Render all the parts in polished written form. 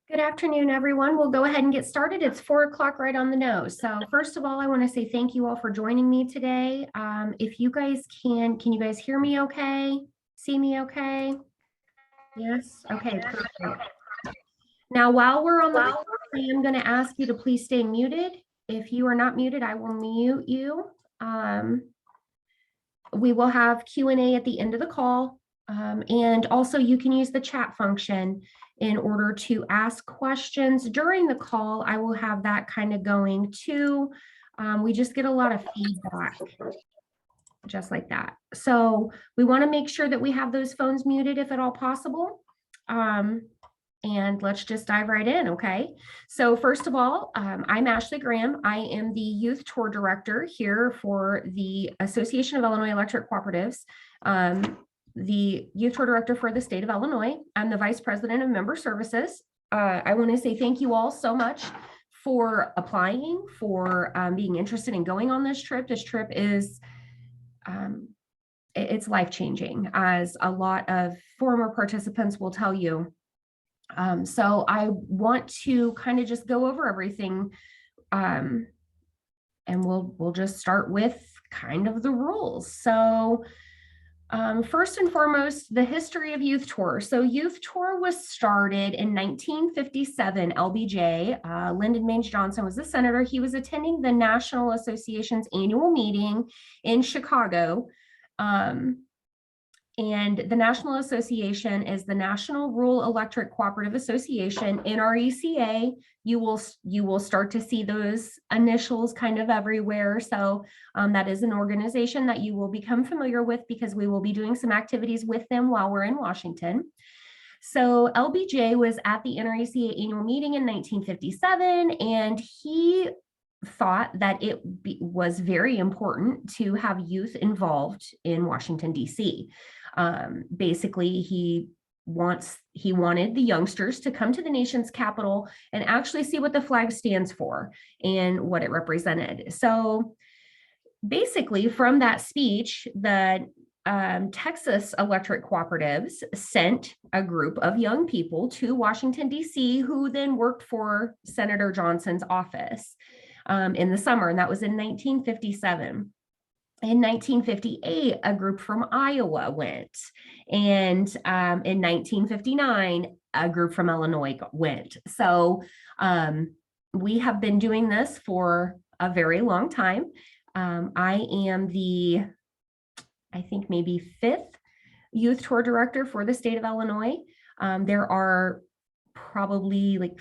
Good afternoon, everyone. We'll go ahead and get started. It's 4 o'clock right on the nose. So first of all, I want to say thank you all for joining me today. If you guys can you guys hear me okay? See me okay? Yes? Okay, perfect. Now, while we're on the call, I am going to ask you to please stay muted. If you are not muted, I will mute you. We will have Q&A at the end of the call. And also you can use the chat function in order to ask questions during the call. I will have that kind of going too. We just get a lot of feedback, just like that. So we want to make sure that we have those phones muted if at all possible. And let's just dive right in, okay? So first of all, I'm Ashley Graham. I am the Youth Tour Director here for the Association of Illinois Electric Cooperatives, the Youth Tour Director for the state of Illinois. I'm the Vice President of Member Services. I want to say thank you all so much for applying, for being interested in going on this trip. This trip is it's life-changing, as a lot of former participants will tell you. So I want to kind of just go over everything, and we'll just start with kind of the rules. So first and foremost, the history of Youth Tour. So Youth Tour was started in 1957. LBJ, Lyndon Baines Johnson, was the senator. He was attending the National Association's annual meeting in Chicago. And the National Association is the National Rural Electric Cooperative Association, NRECA. You will start to see those initials kind of everywhere. So that is an organization that you will become familiar with because we will be doing some activities with them while we're in Washington. So LBJ was at the NRECA annual meeting in 1957, and he thought that it was very important to have youth involved in Washington, D.C. Basically, he wanted the youngsters to come to the nation's capital and actually see what the flag stands for and what it represented. So basically, from that speech, the Texas Electric Cooperatives sent a group of young people to Washington, D.C., who then worked for Senator Johnson's office in the summer, and that was in 1957. In 1958, a group from Iowa went, and in 1959, a group from Illinois went. So we have been doing this for a very long time. I am the, I think maybe 5th Youth Tour Director for the state of Illinois. There are probably like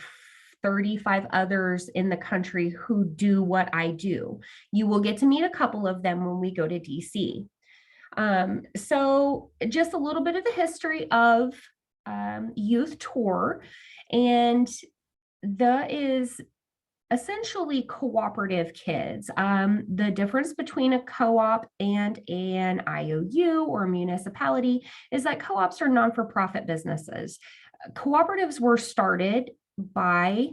35 others in the country who do what I do. You will get to meet a couple of them when we go to DC. So just a little bit of the history of Youth Tour, and that is essentially cooperative kids. The difference between a co-op and an IOU or municipality is that co-ops are non-for-profit businesses. Cooperatives were started by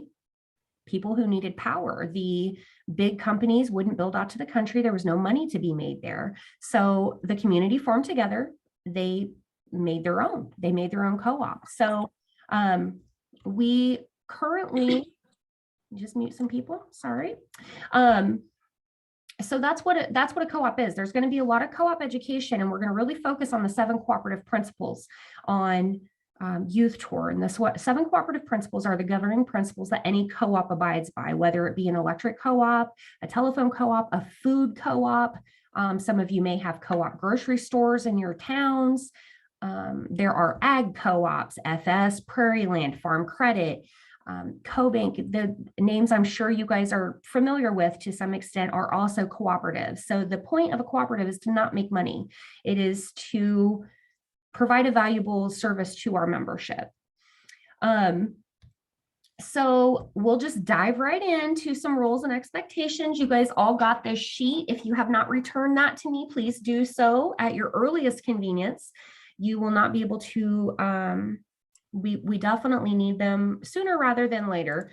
people who needed power. The big companies wouldn't build out to the country. There was no money to be made there. So the community formed together. They made their own. They made their own co-op. So we currently, just mute some people, sorry. So that's what a co-op is. There's going to be a lot of co-op education, and we're going to really focus on the 7 cooperative principles on Youth Tour. And the 7 cooperative principles are the governing principles that any co-op abides by, whether it be an electric co-op, a telephone co-op, a food co-op. Some of you may have co-op grocery stores in your towns. There are ag co-ops, FS, Prairie Land, Farm Credit, CoBank. The names I'm sure you guys are familiar with to some extent are also cooperatives. So the point of a cooperative is to not make money. It is to provide a valuable service to our membership. So we'll just dive right into some rules and expectations. You guys all got this sheet. If you have not returned that to me, please do so at your earliest convenience. You will not be able to, we definitely need them sooner rather than later.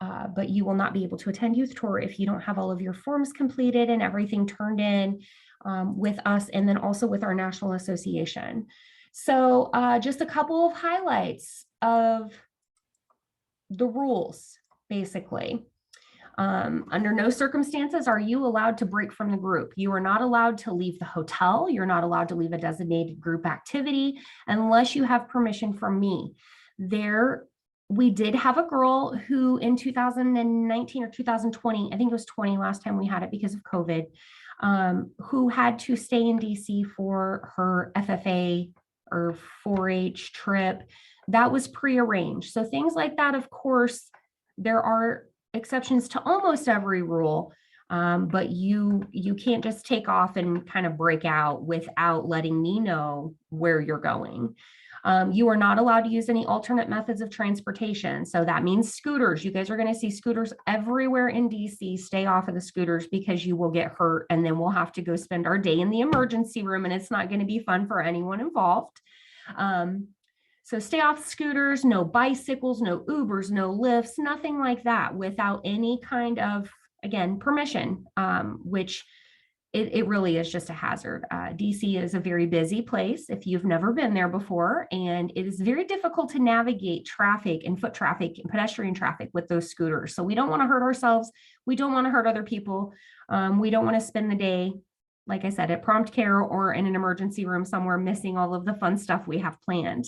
but you will not be able to attend youth tour if you don't have all of your forms completed and everything turned in with us, and then also with our national association. So just a couple of highlights of the rules, basically. Under no circumstances are you allowed to break from the group. You are not allowed to leave the hotel. You're not allowed to leave a designated group activity unless you have permission from me. We did have a girl who in 2019 or 2020, I think it was 20 last time we had it because of COVID, who had to stay in DC for her FFA or 4-H trip. That was prearranged. So things like that, of course, there are exceptions to almost every rule, but you can't just take off and kind of break out without letting me know where you're going. You are not allowed to use any alternate methods of transportation. So that means scooters. You guys are going to see scooters everywhere in DC. Stay off of the scooters because you will get hurt, and then we'll have to go spend our day in the emergency room, and it's not going to be fun for anyone involved. So stay off scooters, no bicycles, no Ubers, no Lyfts, nothing like that without any kind of, again, permission, which it really is just a hazard. DC is a very busy place if you've never been there before, and it is very difficult to navigate traffic and foot traffic and pedestrian traffic with those scooters. So we don't want to hurt ourselves. We don't want to hurt other people. We don't want to spend the day, like I said, at prompt care or in an emergency room somewhere missing all of the fun stuff we have planned.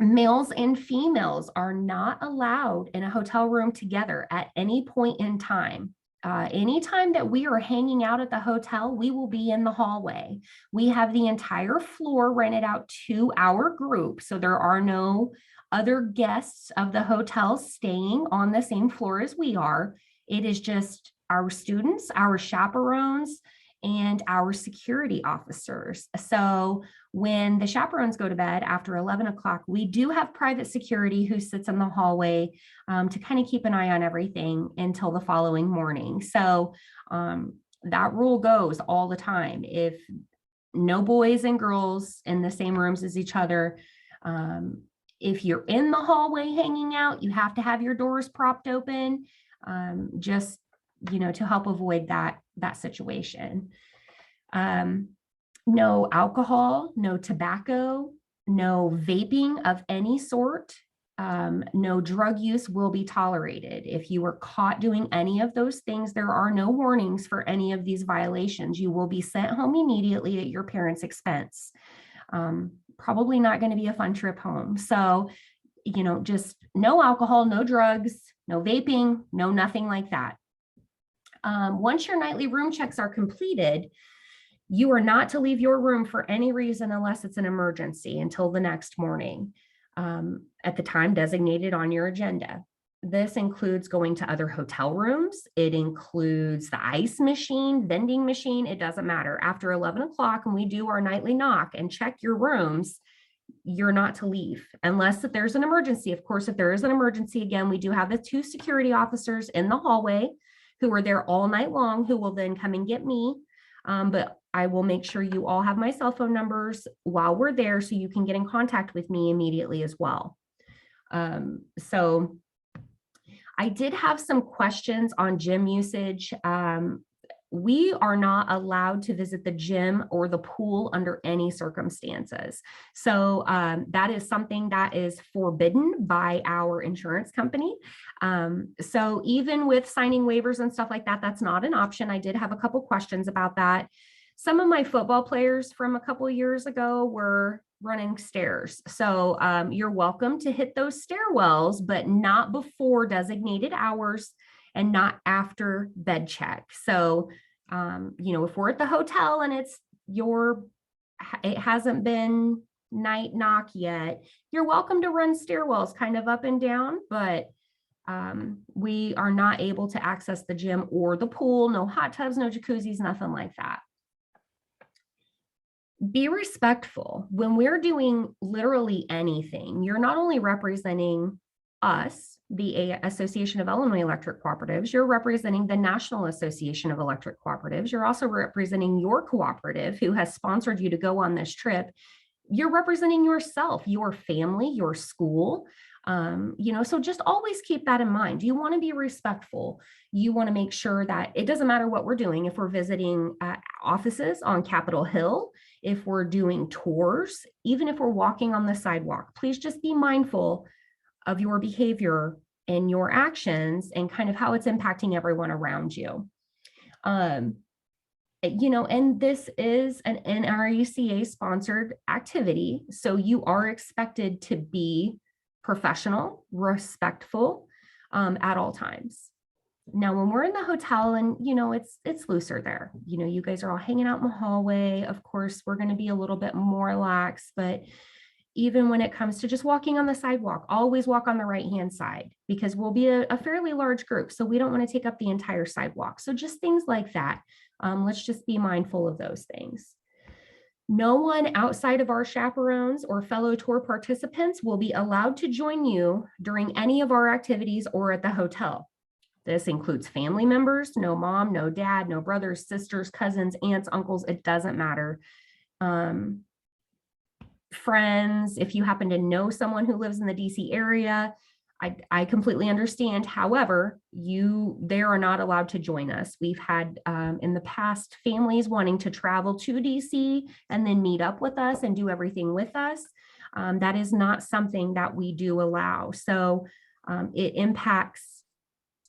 Males and females are not allowed in a hotel room together at any point in time. Anytime that we are hanging out at the hotel, we will be in the hallway. We have the entire floor rented out to our group, so there are no other guests of the hotel staying on the same floor as we are. It is just our students, our chaperones, and our security officers. So when the chaperones go to bed after 11 o'clock, we do have private security who sits in the hallway to kind of keep an eye on everything until the following morning. So that rule goes all the time. If no boys and girls in the same rooms as each other, if you're in the hallway hanging out, you have to have your doors propped open, just to help avoid that situation. No alcohol, no tobacco, no vaping of any sort, no drug use will be tolerated. If you are caught doing any of those things, there are no warnings for any of these violations. You will be sent home immediately at your parents' expense. Probably not going to be a fun trip home. So, just no alcohol, no drugs, no vaping, no nothing like that. Once your nightly room checks are completed, you are not to leave your room for any reason unless it's an emergency until the next morning at the time designated on your agenda. This includes going to other hotel rooms. It includes the ice machine, vending machine. It doesn't matter. After 11 o'clock, when we do our nightly knock and check your rooms, you're not to leave unless that there's an emergency. Of course, if there is an emergency, again, we do have the 2 security officers in the hallway who are there all night long, who will then come and get me. But I will make sure you all have my cell phone numbers while we're there so you can get in contact with me immediately as well. So I did have some questions on gym usage. We are not allowed to visit the gym or the pool under any circumstances. So that is something that is forbidden by our insurance company. So even with signing waivers and stuff like that, that's not an option. I did have a couple questions about that. Some of my football players from a couple of years ago were running stairs. So you're welcome to hit those stairwells, but not before designated hours and not after bed check. So, if we're at the hotel and it hasn't been night knock yet, you're welcome to run stairwells kind of up and down, but we are not able to access the gym or the pool, no hot tubs, no jacuzzis, nothing like that. Be respectful. When we're doing literally anything, you're not only representing us, the Association of Illinois Electric Cooperatives, you're representing the National Association of Electric Cooperatives. You're also representing your cooperative who has sponsored you to go on this trip. you're representing yourself, your family, your school. So just always keep that in mind. You want to be respectful. You want to make sure that it doesn't matter what we're doing. If we're visiting offices on Capitol Hill, if we're doing tours, even if we're walking on the sidewalk, please just be mindful of your behavior and your actions and kind of how it's impacting everyone around you. And this is an NRECA sponsored activity. So you are expected to be professional, respectful at all times. Now, when we're in the hotel and, it's looser there, you guys are all hanging out in the hallway. Of course, we're going to be a little bit more lax, but even when it comes to just walking on the sidewalk, always walk on the right-hand side because we'll be a fairly large group. So we don't want to take up the entire sidewalk. So just things like that. Let's just be mindful of those things. No one outside of our chaperones or fellow tour participants will be allowed to join you during any of our activities or at the hotel. This includes family members, no mom, no dad, no brothers, sisters, cousins, aunts, uncles, it doesn't matter. Friends, if you happen to know someone who lives in the DC area, I completely understand. However, they are not allowed to join us. We've had in the past families wanting to travel to DC and then meet up with us and do everything with us. That is not something that we do allow. So it impacts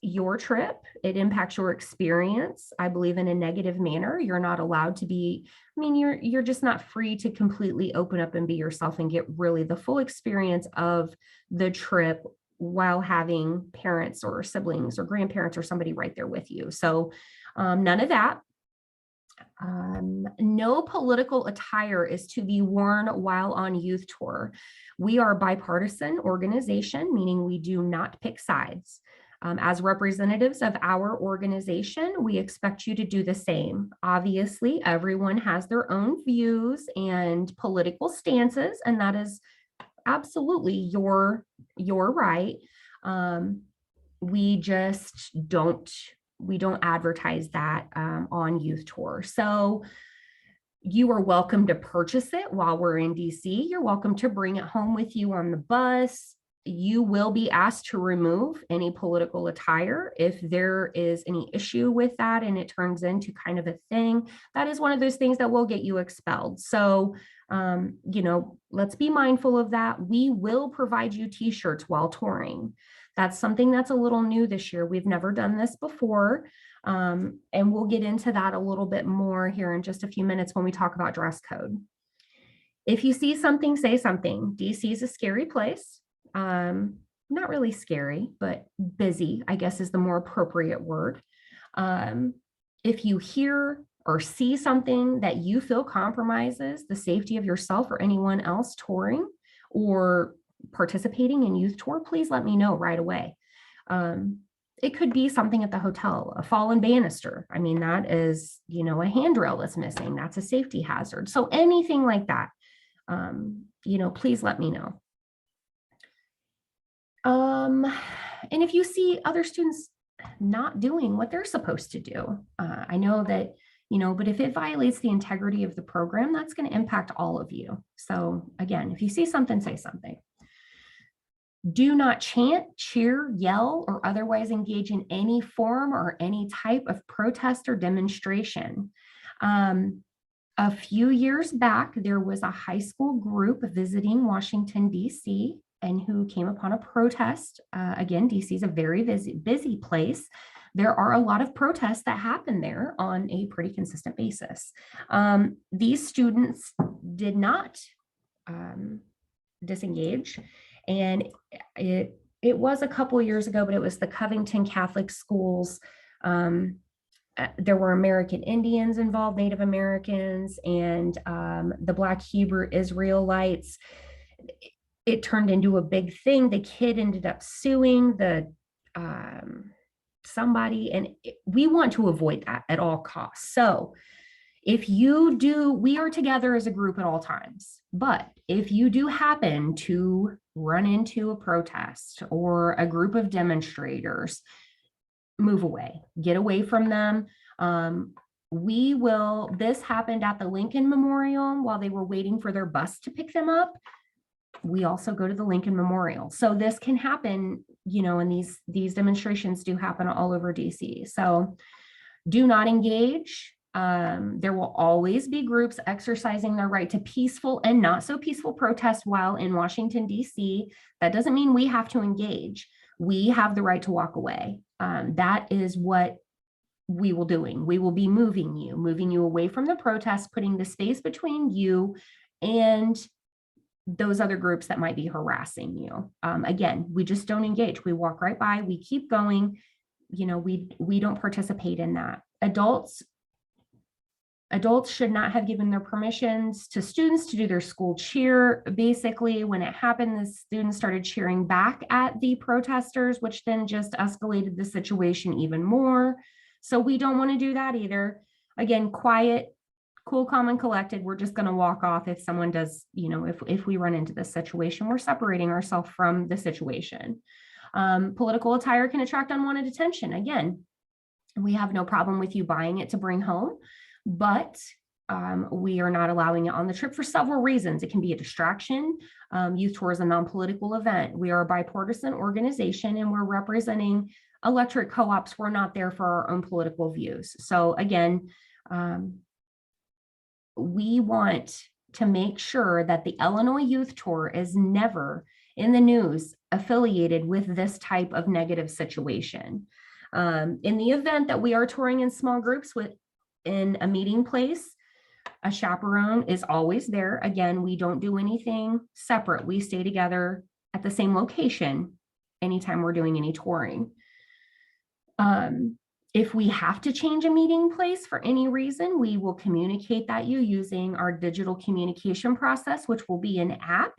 your trip. It impacts your experience, I believe, in a negative manner. You're not allowed to be, you're just not free to completely open up and be yourself and get really the full experience of the trip while having parents or siblings or grandparents or somebody right there with you. So none of that. No political attire is to be worn while on youth tour. We are a bipartisan organization, meaning we do not pick sides. As representatives of our organization, we expect you to do the same. Obviously, everyone has their own views and political stances, and that is absolutely your right. We don't advertise that on youth tour. So you are welcome to purchase it while we're in DC. You're welcome to bring it home with you on the bus. You will be asked to remove any political attire if there is any issue with that and it turns into kind of a thing. That is one of those things that will get you expelled. So, let's be mindful of that. We will provide you t-shirts while touring. That's something that's a little new this year. We've never done this before. And we'll get into that a little bit more here in just a few minutes when we talk about dress code. If you see something, say something. DC is a scary place. Not really scary, but busy, I guess is the more appropriate word. If you hear or see something that you feel compromises the safety of yourself or anyone else touring or participating in youth tour, please let me know right away. It could be something at the hotel, a fallen banister. That is, a handrail that's missing. That's a safety hazard. So anything like that, please let me know. And if you see other students not doing what they're supposed to do, I know that, but if it violates the integrity of the program, that's going to impact all of you. So again, if you see something, say something. Do not chant, cheer, yell, or otherwise engage in any form or any type of protest or demonstration. A few years back, there was a high school group visiting Washington, D.C., and who came upon a protest. Again, DC is a very busy place. There are a lot of protests that happen there on a pretty consistent basis. These students did not disengage, and it was a couple years ago, but it was the Covington Catholic schools. There were American Indians involved, Native Americans, and the Black Hebrew Israelites. It turned into a big thing. The kid ended up suing somebody, and we want to avoid that at all costs. So if you do, we are together as a group at all times, but if you do happen to run into a protest or a group of demonstrators, move away, get away from them. this happened at the Lincoln Memorial while they were waiting for their bus to pick them up. We also go to the Lincoln Memorial. So this can happen, and these demonstrations do happen all over DC. So do not engage. There will always be groups exercising their right to peaceful and not so peaceful protest while in Washington, DC. That doesn't mean we have to engage. We have the right to walk away. That is what we will doing. We will be moving you away from the protest, putting the space between you and those other groups that might be harassing you. Again, we just don't engage. We walk right by, we keep going. We don't participate in that. Adults should not have given their permissions to students to do their school cheer. Basically, when it happened, the students started cheering back at the protesters, which then just escalated the situation even more. So we don't want to do that either. Again, quiet, cool, calm, and collected. We're just going to walk off if someone does, if we run into this situation, we're separating ourselves from the situation. Political attire can attract unwanted attention. Again, we have no problem with you buying it to bring home, but we are not allowing it on the trip for several reasons. It can be a distraction. Youth Tour is a non-political event. We are a bipartisan organization and we're representing electric co-ops. We're not there for our own political views. So again, we want to make sure that the Illinois Youth Tour is never in the news affiliated with this type of negative situation. In the event that we are touring in small groups in a meeting place, a chaperone is always there. Again, we don't do anything separate. We stay together at the same location anytime we're doing any touring. If we have to change a meeting place for any reason, we will communicate that using our digital communication process, which will be an app.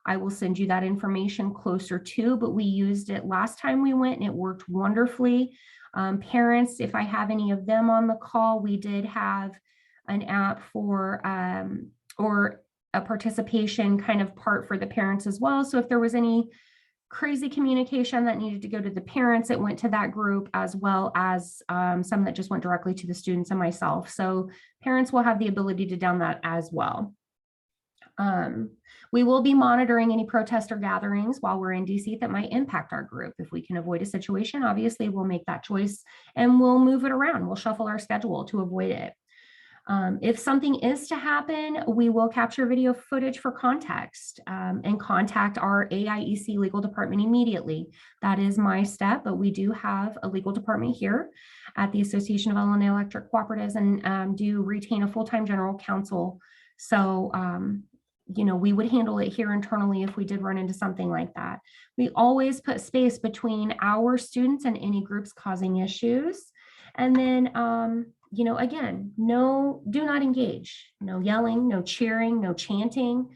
I will send you that information closer to, but we used it last time we went and it worked wonderfully. Parents, if I have any of them on the call, we did have an app for or a participation kind of part for the parents as well. So if there was any crazy communication that needed to go to the parents, it went to that group, as well as some that just went directly to the students and myself. So parents will have the ability to download that as well. We will be monitoring any protester gatherings while we're in DC that might impact our group. If we can avoid a situation, obviously we'll make that choice and we'll move it around. We'll shuffle our schedule to avoid it. If something is to happen, we will capture video footage for context and contact our AIEC legal department immediately. That is my step, but we do have a legal department here at the Association of Illinois Electric Cooperatives and do retain a full-time general counsel. So, we would handle it here internally if we did run into something like that. We always put space between our students and any groups causing issues. And then, again, do not engage, no yelling, no cheering, no chanting.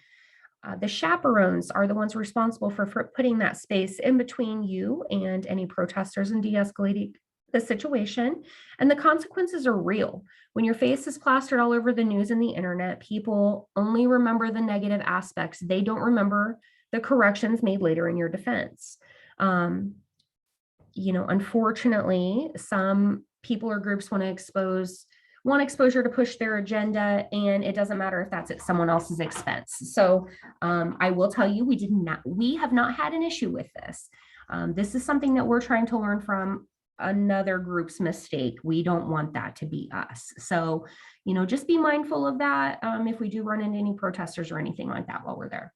The chaperones are the ones responsible for putting that space in between you and any protesters and de-escalating the situation. And the consequences are real. When your face is plastered all over the news and the internet, people only remember the negative aspects. They don't remember the corrections made later in your defense. Unfortunately, some people or groups want exposure to push their agenda, and it doesn't matter if that's at someone else's expense. So I will tell you, we have not had an issue with this. This is something that we're trying to learn from another group's mistake. We don't want that to be us. So, just be mindful of that if we do run into any protesters or anything like that while we're there.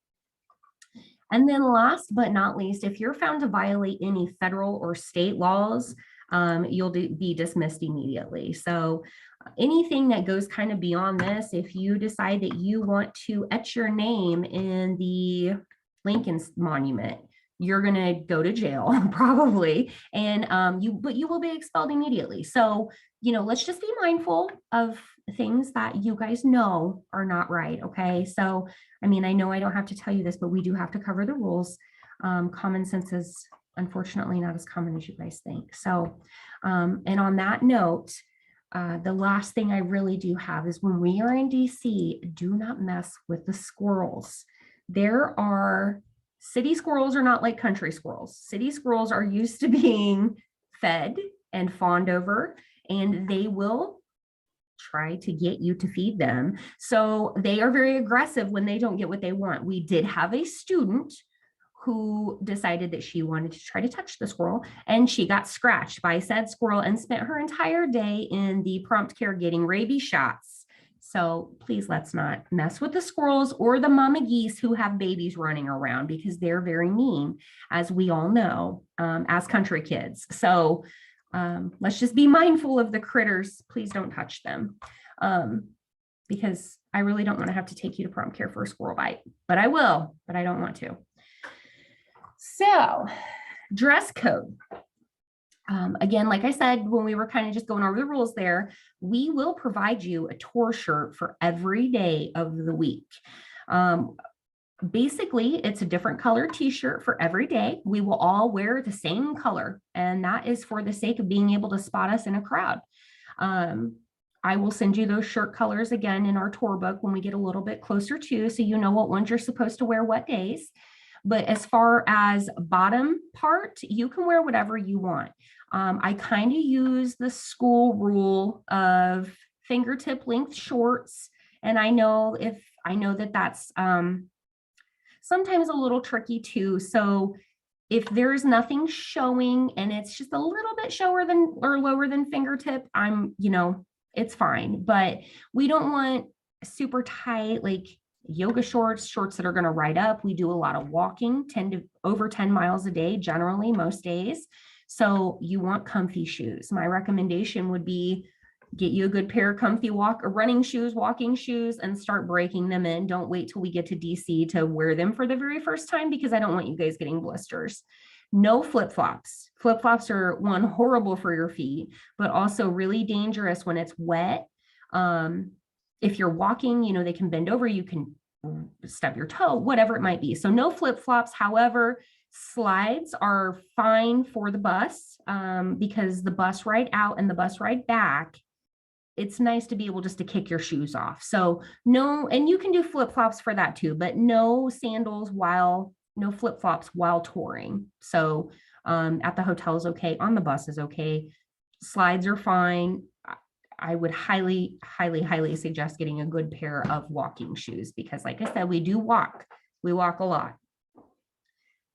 And then last but not least, if you're found to violate any federal or state laws, you'll be dismissed immediately. So anything that goes kind of beyond this, if you decide that you want to etch your name in the Lincoln Monument, you're going to go to jail probably, and but you will be expelled immediately. So, let's just be mindful of things that you guys know are not right. Okay. So, I know I don't have to tell you this, but we do have to cover the rules. Common sense is unfortunately not as common as you guys think. So, and on that note, the last thing I really do have is when we are in DC, do not mess with the squirrels. City squirrels are not like country squirrels. City squirrels are used to being fed and fawned over, and they will try to get you to feed them. So they are very aggressive when they don't get what they want. We did have a student who decided that she wanted to try to touch the squirrel, and she got scratched by said squirrel and spent her entire day in the prompt care getting rabies shots. So please, let's not mess with the squirrels or the mama geese who have babies running around, because they're very mean, as we all know, as country kids. So let's just be mindful of the critters. Please don't touch them, because I really don't want to have to take you to prompt care for a squirrel bite, but I will, but I don't want to. So, dress code. Again, like I said, when we were kind of just going over the rules there, we will provide you a tour shirt for every day of the week. Basically, it's a different color t-shirt for every day. We will all wear the same color, and that is for the sake of being able to spot us in a crowd. I will send you those shirt colors again in our tour book when we get a little bit closer to, so you know what ones you're supposed to wear what days. But as far as bottom part, you can wear whatever you want. I kind of use the school rule of fingertip length shorts. And I know that that's sometimes a little tricky too. So if there's nothing showing and it's just a little bit lower than fingertip, it's fine. But we don't want super tight, like yoga shorts that are going to ride up. We do a lot of walking, over 10 miles a day, generally most days. So you want comfy shoes. My recommendation would be get you a good pair of comfy running shoes, walking shoes, and start breaking them in. Don't wait till we get to DC to wear them for the very first time, because I don't want you guys getting blisters. No flip-flops. Flip-flops are, one, horrible for your feet, but also really dangerous when it's wet. If you're walking, they can bend over, you can stub your toe, whatever it might be. So no flip-flops. However, slides are fine for the bus, because the bus ride out and the bus ride back, it's nice to be able just to kick your shoes off. So no, and you can do flip-flops for that too, but no sandals no flip-flops while touring. So at the hotel is okay, on the bus is okay. Slides are fine. I would highly, highly, highly suggest getting a good pair of walking shoes, because like I said, we walk a lot.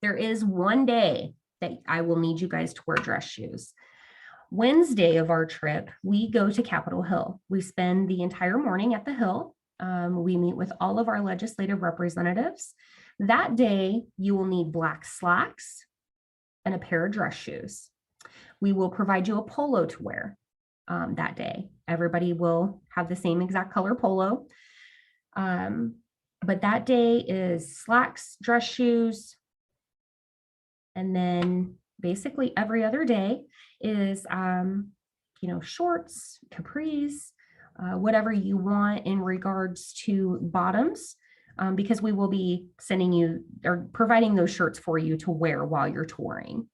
There is one day that I will need you guys to wear dress shoes. Wednesday of our trip, we go to Capitol Hill. We spend the entire morning at the Hill. We meet with all of our legislative representatives. That day, you will need black slacks and a pair of dress shoes. We will provide you a polo to wear. That day, everybody will have the same exact color polo. But that day is slacks, dress shoes, and then basically every other day is, shorts, capris, whatever you want in regards to bottoms, because we will be sending you or providing those shirts for you to wear while you're touring.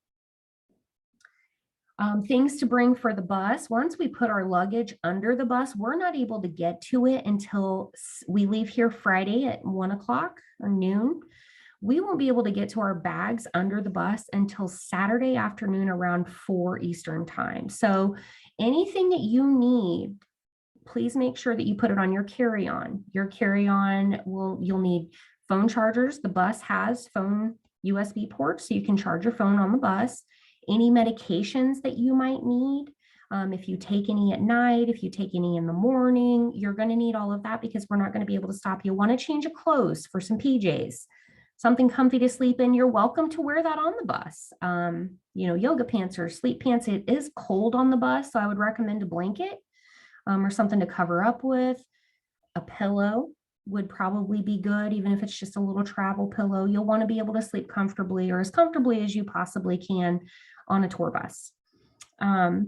Things to bring for the bus. Once we put our luggage under the bus, we're not able to get to it until we leave here Friday at 1 o'clock or noon. We won't be able to get to our bags under the bus until Saturday afternoon around 4 Eastern time. So anything that you need, please make sure that you put it on your carry-on. Your carry-on you'll need phone chargers. The bus has phone USB ports, so you can charge your phone on the bus. Any medications that you might need. If you take any at night, if you take any in the morning, you're going to need all of that, because we're not going to be able to stop you. Want to change of clothes for some PJs, something comfy to sleep in, you're welcome to wear that on the bus. Yoga pants or sleep pants. It is cold on the bus, so I would recommend a blanket or something to cover up with. A pillow would probably be good, even if it's just a little travel pillow. You'll want to be able to sleep comfortably, or as comfortably as you possibly can on a tour bus. Let's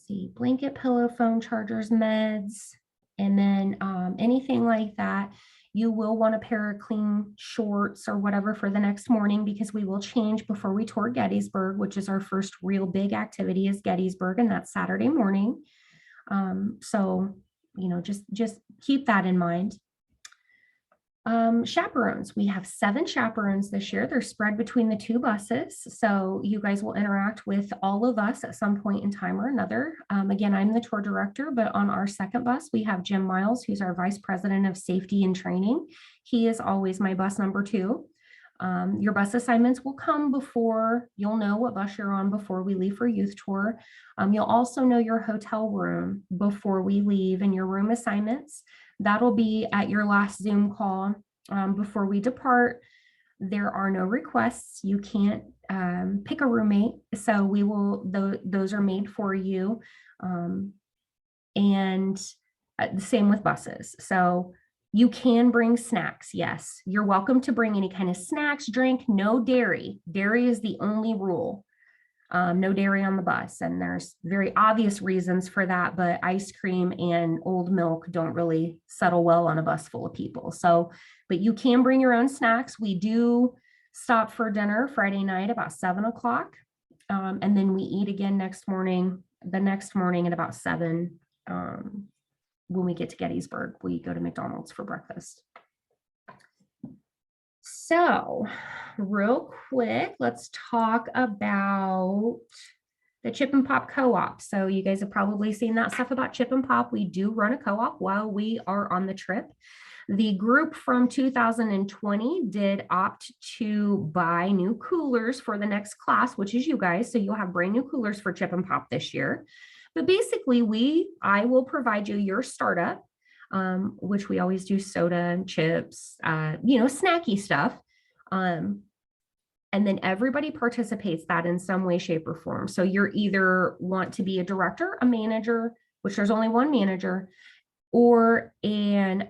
see, blanket, pillow, phone chargers, meds, and then anything like that. You will want a pair of clean shorts or whatever for the next morning, because we will change before we tour Gettysburg, which is our first real big activity is Gettysburg, and that's Saturday morning. So, just keep that in mind. Chaperones. We have 7 chaperones this year. They're spread between the 2 buses. So you guys will interact with all of us at some point in time or another. Again, I'm the tour director, but on our second bus, we have Jim Miles, who's our Vice President of Safety and Training. He is always my bus number 2. Your bus assignments will come before, you'll know what bus you're on before we leave for youth tour. You'll also know your hotel room before we leave, and your room assignments. That'll be at your last Zoom call before we depart. There are no requests. You can't pick a roommate. So we will, those are made for you. And the same with buses. So you can bring snacks. Yes, you're welcome to bring any kind of snacks, drink, no dairy. Dairy is the only rule. No dairy on the bus. And there's very obvious reasons for that, but ice cream and old milk don't really settle well on a bus full of people. So, but you can bring your own snacks. We do stop for dinner Friday night about 7 o'clock. And then we eat again the next morning at about 7. When we get to Gettysburg, we go to McDonald's for breakfast. So real quick, let's talk about the Chip and Pop Co-op. So you guys have probably seen that stuff about Chip and Pop. We do run a co-op while we are on the trip. The group from 2020 did opt to buy new coolers for the next class, which is you guys. So you'll have brand new coolers for Chip and Pop this year. But basically, I will provide you your startup, which we always do soda and chips, snacky stuff. And then everybody participates that in some way, shape, or form. So you're either want to be a director, a manager, which there's only one manager, or an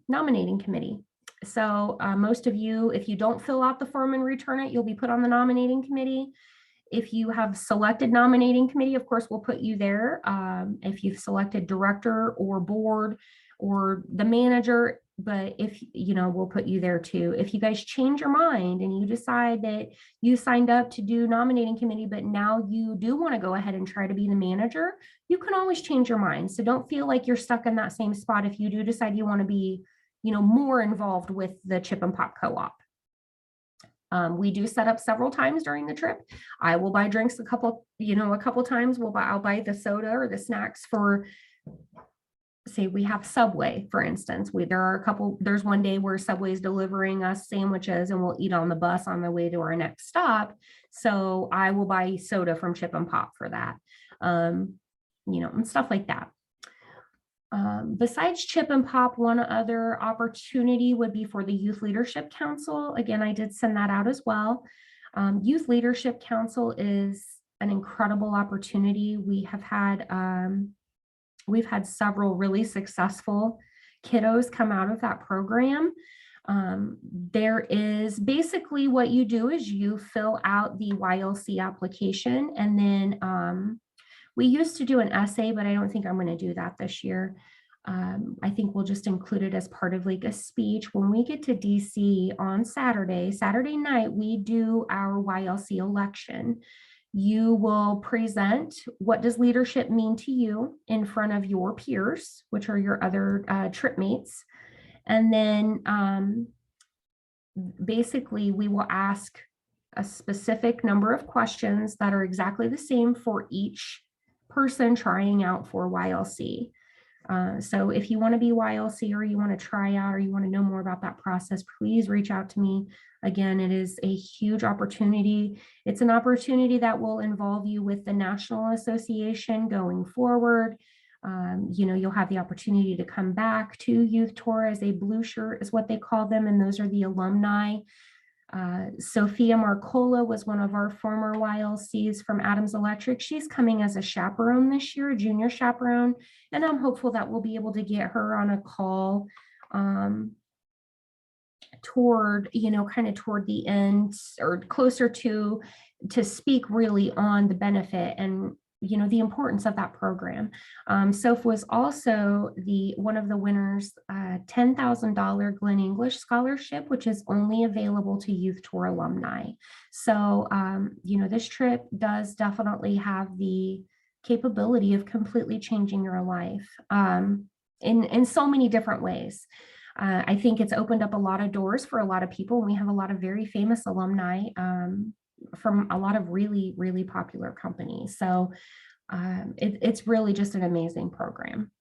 nominating committee. So most of you, if you don't fill out the form and return it, you'll be put on the nominating committee. If you have selected nominating committee, of course, we'll put you there. If you've selected director or board or the manager, but we'll put you there too. If you guys change your mind and you decide that you signed up to do nominating committee, but now you do want to go ahead and try to be the manager, you can always change your mind. So don't feel like you're stuck in that same spot if you do decide you want to be, more involved with the Chip and Pop Co-op. We do set up several times during the trip. I will buy drinks a couple times. I'll buy the soda or the snacks for, say we have Subway, for instance. There's one day where Subway is delivering us sandwiches and we'll eat on the bus on the way to our next stop. So I will buy soda from Chip and Pop for that, and stuff like that. Besides Chip and Pop, one other opportunity would be for the Youth Leadership Council. Again, I did send that out as well. Youth Leadership Council is an incredible opportunity. We've had several really successful kiddos come out of that program. There is basically what you do is you fill out the YLC application, and then we used to do an essay, but I don't think I'm going to do that this year. I think we'll just include it as part of like a speech. When we get to DC on Saturday night, we do our YLC election. You will present what does leadership mean to you in front of your peers, which are your other trip mates. And then basically we will ask a specific number of questions that are exactly the same for each person trying out for YLC. So if you want to be YLC or you want to try out or you want to know more about that process, please reach out to me. Again, it is a huge opportunity. It's an opportunity that will involve you with the National Association going forward. You'll have the opportunity to come back to Youth Tour as a blue shirt is what they call them. And those are the alumni. Sophia Marcola was one of our former YLCs from Adams Electric. She's coming as a chaperone this year, a junior chaperone, and I'm hopeful that we'll be able to get her on a call toward the end or closer to speak really on the benefit and the importance of that program. Soph was also one of the winners, $10,000 Glenn English Scholarship, which is only available to Youth Tour alumni. So, this trip does definitely have the capability of completely changing your life in so many different ways. I think it's opened up a lot of doors for a lot of people. We have a lot of very famous alumni from a lot of really, really popular companies. So it's really just an amazing program.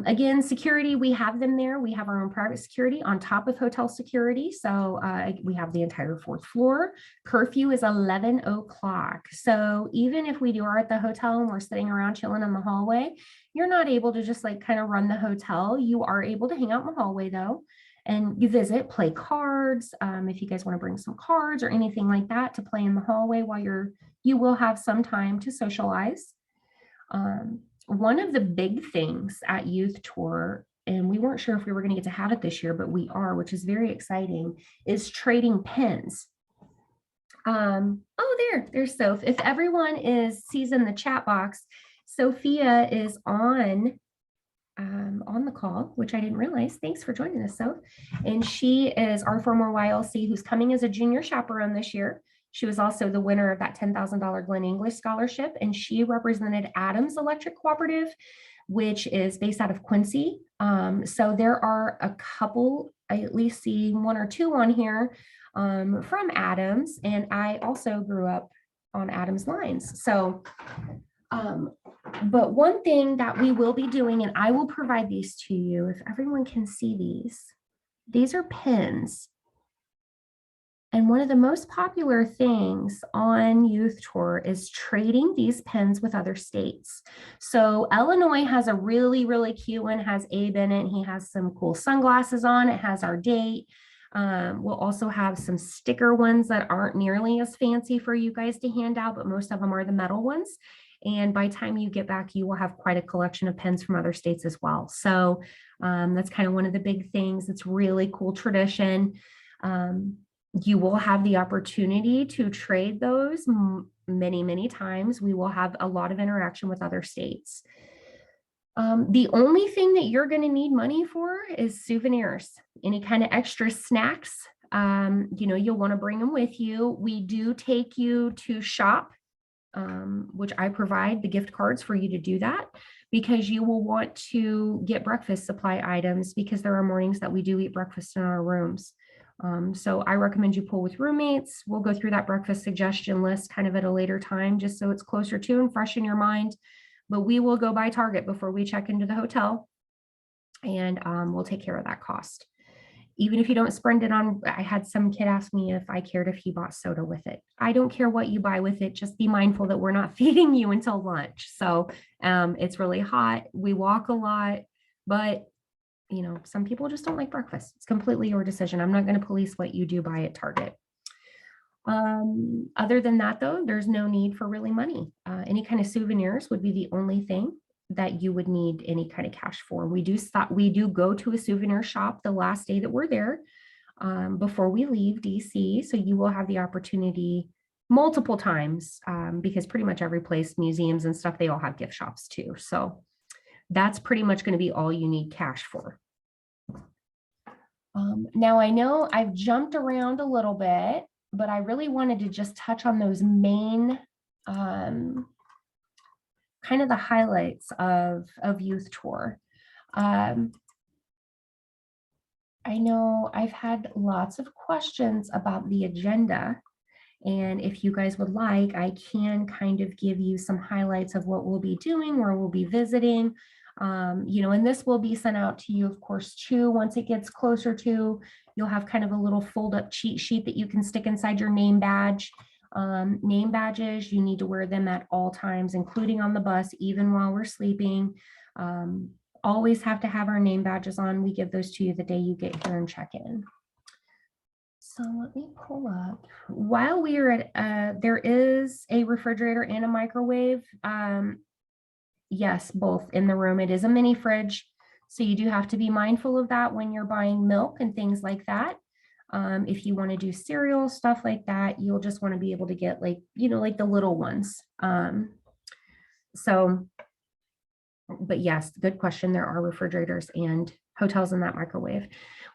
Again, security, we have them there. We have our own private security on top of hotel security. So we have the entire fourth floor. Curfew is 11 o'clock. So even if we are at the hotel and we're sitting around chilling in the hallway, you're not able to just like kind of run the hotel. You are able to hang out in the hallway though, and you visit, play cards. If you guys want to bring some cards or anything like that to play in the hallway while you will have some time to socialize. One of the big things at Youth Tour, and we weren't sure if we were going to get to have it this year, but we are, which is very exciting, is trading pens. Oh, there's Soph. If everyone sees in the chat box, Sophia is on the call, which I didn't realize. Thanks for joining us, Soph. And she is our former YLC who's coming as a junior chaperone this year. She was also the winner of that $10,000 Glenn English Scholarship, and she represented Adams Electric Cooperative, which is based out of Quincy. So there are a couple, I at least see one or two on here from Adams, and I also grew up on Adams lines. So, but one thing that we will be doing, and I will provide these to you if everyone can see these are pens. And one of the most popular things on Youth Tour is trading these pens with other states. So Illinois has a really, really cute one, has Abe in it. He has some cool sunglasses on. It has our date. We'll also have some sticker ones that aren't nearly as fancy for you guys to hand out, but most of them are the metal ones. And by the time you get back, you will have quite a collection of pens from other states as well. So that's kind of one of the big things. It's really cool tradition. You will have the opportunity to trade those many, many times. We will have a lot of interaction with other states. The only thing that you're going to need money for is souvenirs, any kind of extra snacks. You'll want to bring them with you. We do take you to shop, which I provide the gift cards for you to do that, because you will want to get breakfast supply items, because there are mornings that we do eat breakfast in our rooms. So I recommend you pull with roommates. We'll go through that breakfast suggestion list kind of at a later time, just so it's closer to and fresh in your mind. But we will go by Target before we check into the hotel, and we'll take care of that cost. Even if you don't spend it on, I had some kid ask me if I cared if he bought soda with it. I don't care what you buy with it. Just be mindful that we're not feeding you until lunch. So it's really hot. We walk a lot, but some people just don't like breakfast. It's completely your decision. I'm not going to police what you do buy at Target. Other than that, though, there's no need for really money. Any kind of souvenirs would be the only thing that you would need any kind of cash for. We do go to a souvenir shop the last day that we're there before we leave DC. So you will have the opportunity multiple times because pretty much every place, museums and stuff, they all have gift shops too. So that's pretty much going to be all you need cash for. Now I know I've jumped around a little bit, but I really wanted to just touch on those main kind of the highlights of Youth Tour. I know I've had lots of questions about the agenda, and if you guys would like, I can kind of give you some highlights of what we'll be doing, where we'll be visiting. And this will be sent out to you, of course, too. Once it gets closer to, you'll have kind of a little fold up cheat sheet that you can stick inside your name badge. Name badges, you need to wear them at all times, including on the bus, even while we're sleeping. Always have to have our name badges on. We give those to you the day you get here and check in. So let me pull up. While we are at, there is a refrigerator and a microwave. Yes, both in the room. It is a mini fridge. So you do have to be mindful of that when you're buying milk and things like that. If you want to do cereal, stuff like that, you'll just want to be able to get like the little ones. But yes, good question. There are refrigerators and hotels in that microwave.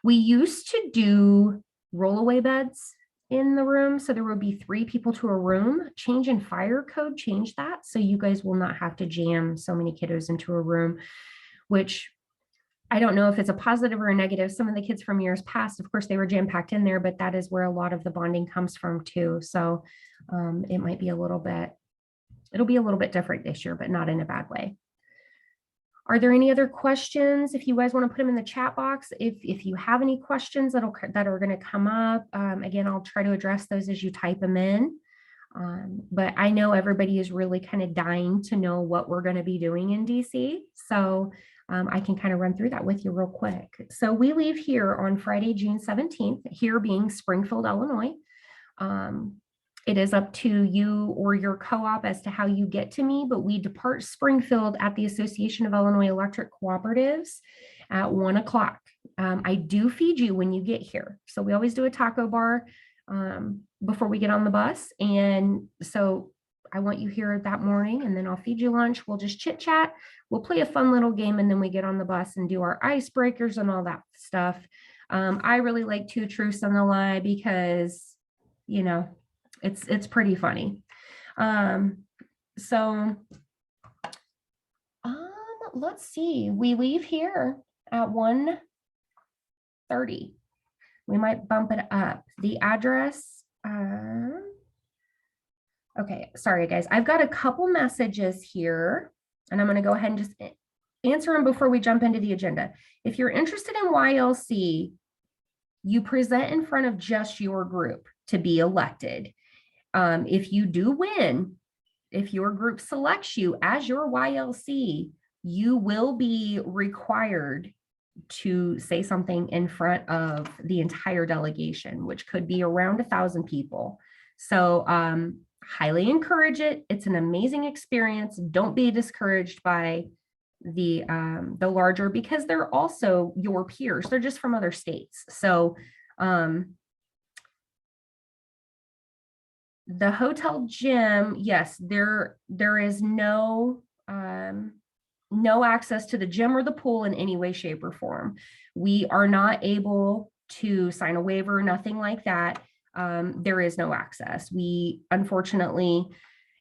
We used to do rollaway beds in the room. So there would be 3 people to a room. Change in fire code changed that. So you guys will not have to jam so many kiddos into a room, which I don't know if it's a positive or a negative. Some of the kids from years past, of course, they were jam-packed in there, but that is where a lot of the bonding comes from too. So it might be it'll be a little bit different this year, but not in a bad way. Are there any other questions? If you guys want to put them in the chat box, if you have any questions that are going to come up, again, I'll try to address those as you type them in. But I know everybody is really kind of dying to know what we're going to be doing in DC. So I can kind of run through that with you real quick. So we leave here on Friday, June 17th, here being Springfield, Illinois. It is up to you or your co-op as to how you get to me, but we depart Springfield at the Association of Illinois Electric Cooperatives at 1 o'clock. I do feed you when you get here. So we always do a taco bar before we get on the bus. And so I want you here that morning, and then I'll feed you lunch. We'll just chit chat. We'll play a fun little game, and then we get on the bus and do our icebreakers and all that stuff. I really like Two Truths and a Lie because, you know, it's pretty funny. Let's see. We leave here at 1:30. We might bump it up. The address. Okay, sorry guys. I've got a couple messages here, and I'm going to go ahead and just answer them before we jump into the agenda. If you're interested in YLC, you present in front of just your group to be elected. If you do win, if your group selects you as your YLC, you will be required to say something in front of the entire delegation, which could be around 1,000 people. So highly encourage it. It's an amazing experience. Don't be discouraged by the larger, because they're also your peers. They're just from other states. So the hotel gym, yes, there is no access to the gym or the pool in any way, shape, or form. We are not able to sign a waiver, nothing like that. There is no access. We, unfortunately,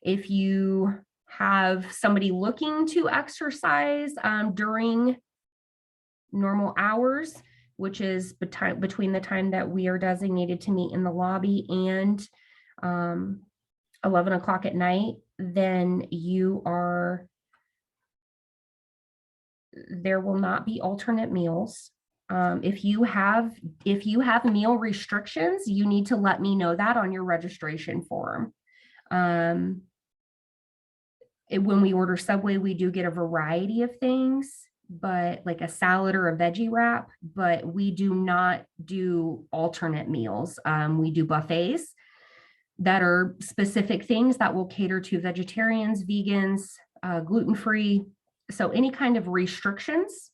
if you have somebody looking to exercise during normal hours, which is between the time that we are designated to meet in the lobby and 11 o'clock at night, then there will not be alternate meals. If you have meal restrictions, you need to let me know that on your registration form. When we order Subway, we do get a variety of things, but like a salad or a veggie wrap, but we do not do alternate meals. We do buffets that are specific things that will cater to vegetarians, vegans, gluten-free. So any kind of restrictions,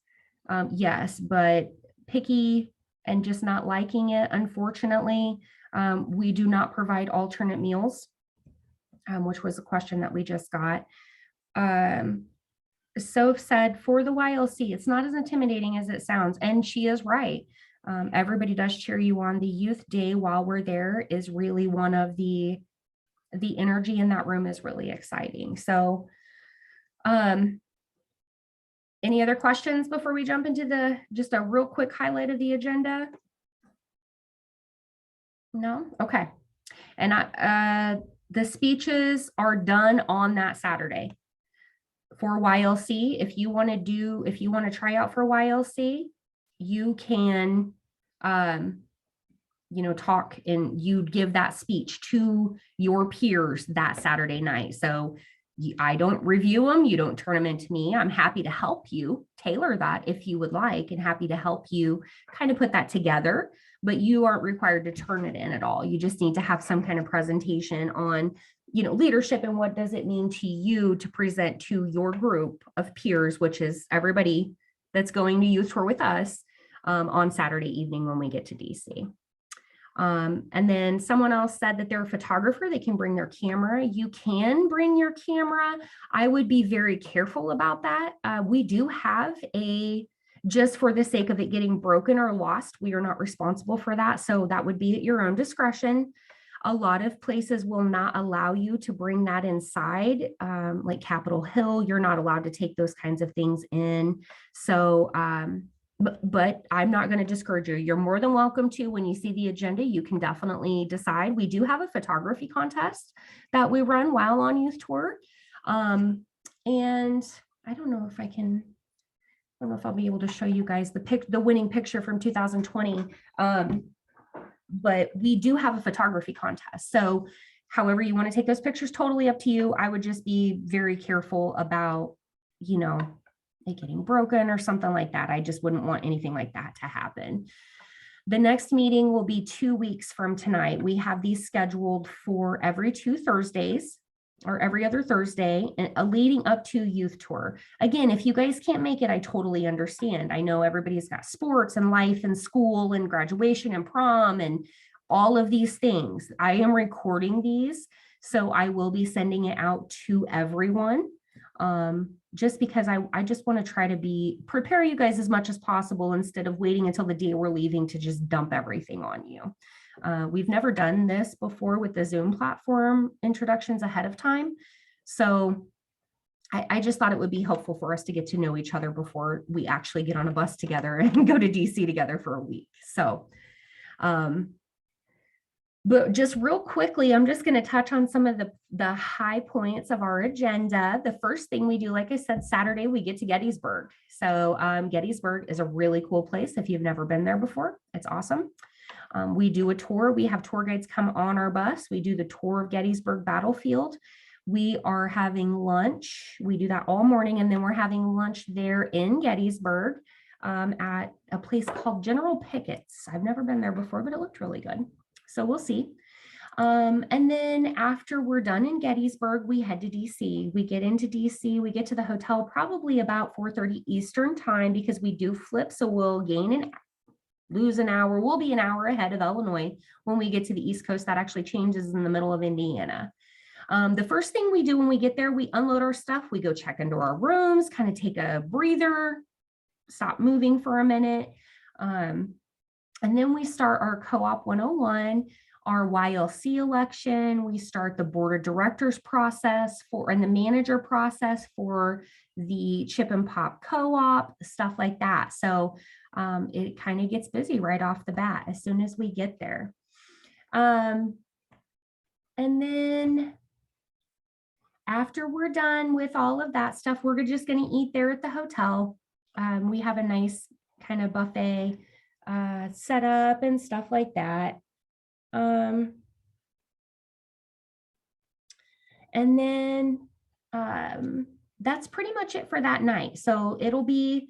yes, but picky and just not liking it, unfortunately, we do not provide alternate meals, which was a question that we just got. Soph said, for the YLC, it's not as intimidating as it sounds, and she is right. Everybody does cheer you on. The youth day while we're there is really one of the energy in that room is really exciting. So any other questions before we jump into just a real quick highlight of the agenda? No? Okay. And the speeches are done on that Saturday for YLC. If you want to try out for YLC, you can, talk and you give that speech to your peers that Saturday night. So I don't review them. You don't turn them into me. I'm happy to help you tailor that if you would like, and happy to help you kind of put that together, but you aren't required to turn it in at all. You just need to have some kind of presentation on, leadership and what does it mean to you to present to your group of peers, which is everybody that's going to youth tour with us on Saturday evening when we get to DC. And then someone else said that they're a photographer, they can bring their camera. You can bring your camera. I would be very careful about that. We do have just for the sake of it getting broken or lost, we are not responsible for that. So that would be at your own discretion. A lot of places will not allow you to bring that inside, like Capitol Hill, you're not allowed to take those kinds of things in. So but I'm not going to discourage you. You're more than welcome to, when you see the agenda, you can definitely decide. We do have a photography contest that we run while on youth tour. And I don't know if I'll be able to show you guys the winning picture from 2020. But we do have a photography contest. So however you want to take those pictures, totally up to you. I would just be very careful about, it getting broken or something like that. I just wouldn't want anything like that to happen. The next meeting will be 2 weeks from tonight. We have these scheduled for every 2 Thursdays or every other Thursday, leading up to youth tour. Again, if you guys can't make it, I totally understand. I know everybody's got sports and life and school and graduation and prom and all of these things. I am recording these, so I will be sending it out to everyone. Just because I just want to try to prepare you guys as much as possible instead of waiting until the day we're leaving to just dump everything on you. We've never done this before with the Zoom platform introductions ahead of time. So I just thought it would be helpful for us to get to know each other before we actually get on a bus together and go to DC together for a week. So, but just real quickly, I'm just going to touch on some of the high points of our agenda. The first thing we do, like I said, Saturday, we get to Gettysburg. So Gettysburg is a really cool place. If you've never been there before, it's awesome. We do a tour. We have tour guides come on our bus. We do the tour of Gettysburg Battlefield. We are having lunch. We do that all morning, and then we're having lunch there in Gettysburg at a place called General Pickett's. I've never been there before, but it looked really good. So we'll see. And then after we're done in Gettysburg, we head to DC. We get into DC. We get to the hotel probably about 4:30 Eastern time because we do flip. So we'll lose an hour. We'll be an hour ahead of Illinois when we get to the East Coast. That actually changes in the middle of Indiana. The first thing we do when we get there, we unload our stuff. We go check into our rooms, kind of take a breather, stop moving for a minute. And then we start our Co-op 101, our YLC election. We start the board of directors process and the manager process for the Chip and Pop Co-op, stuff like that. So it kind of gets busy right off the bat as soon as we get there. And then after we're done with all of that stuff, we're just going to eat there at the hotel. We have a nice kind of buffet set up and stuff like that. And then that's pretty much it for that night. So it'll be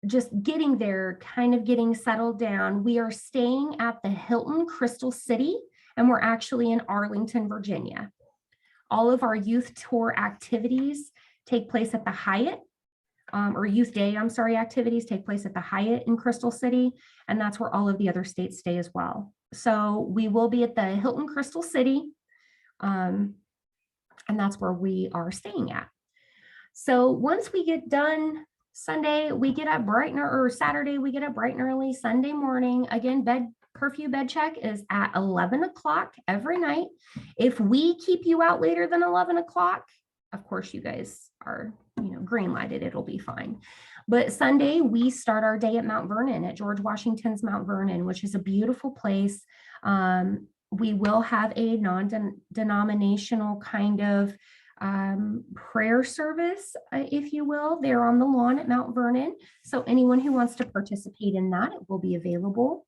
just getting there, kind of getting settled down. We are staying at the Hilton Crystal City, and we're actually in Arlington, Virginia. All of our youth tour activities take place at the Hyatt. Or Youth Day, activities take place at the Hyatt in Crystal City, and that's where all of the other states stay as well. So we will be at the Hilton Crystal City, and that's where we are staying at. So once we get done Sunday, we get up bright or Saturday, we get up bright and early. Sunday morning, again, curfew bed check is at 11 o'clock every night. If we keep you out later than 11 o'clock, of course, you guys are, green lighted, it'll be fine. But Sunday, we start our day at Mount Vernon, at George Washington's Mount Vernon, which is a beautiful place. We will have a non-denominational kind of prayer service, if you will, there on the lawn at Mount Vernon. So anyone who wants to participate in that, it will be available.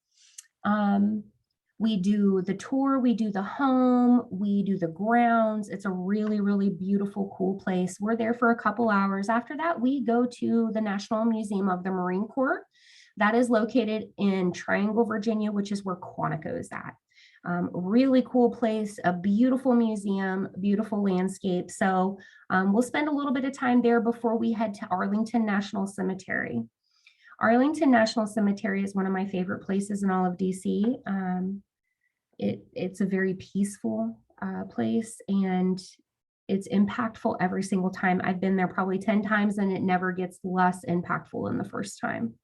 We do the tour, we do the home, we do the grounds. It's a really, really beautiful, cool place. We're there for a couple hours. After that, we go to the National Museum of the Marine Corps. That is located in Triangle, Virginia, which is where Quantico is at. Really cool place, a beautiful museum, beautiful landscape. So we'll spend a little bit of time there before we head to Arlington National Cemetery. Arlington National Cemetery is one of my favorite places in all of DC. It's a very peaceful place, and it's impactful every single time. I've been there probably 10 times, and it never gets less impactful than the first time.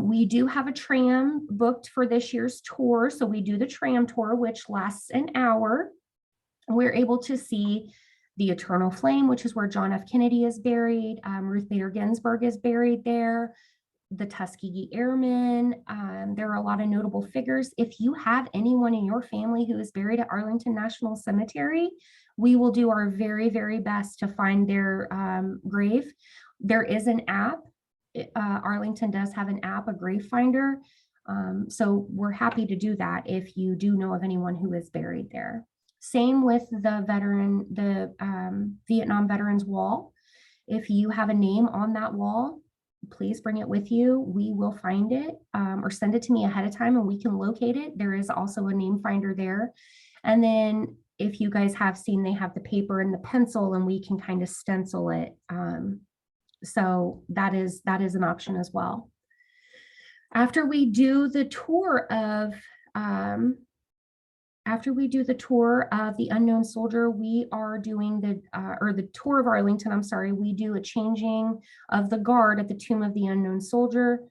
We do have a tram booked for this year's tour. So we do the tram tour, which lasts an hour. We're able to see the Eternal Flame, which is where John F. Kennedy is buried. Ruth Bader Ginsburg is buried there. the Tuskegee Airmen. There are a lot of notable figures. If you have anyone in your family who is buried at Arlington National Cemetery, we will do our very, very best to find their grave. There is an app. Arlington does have an app, a grave finder. So we're happy to do that if you do know of anyone who is buried there. Same with the Vietnam Veterans Wall. If you have a name on that wall, please bring it with you. We will find it or send it to me ahead of time and we can locate it. There is also a name finder there. And then if you guys have seen, they have the paper and the pencil and we can kind of stencil it. So that is an option as well. After we do the tour of the unknown soldier, we are doing the tour of Arlington, I'm sorry, we do a changing of the guard at the Tomb of the Unknown Soldier.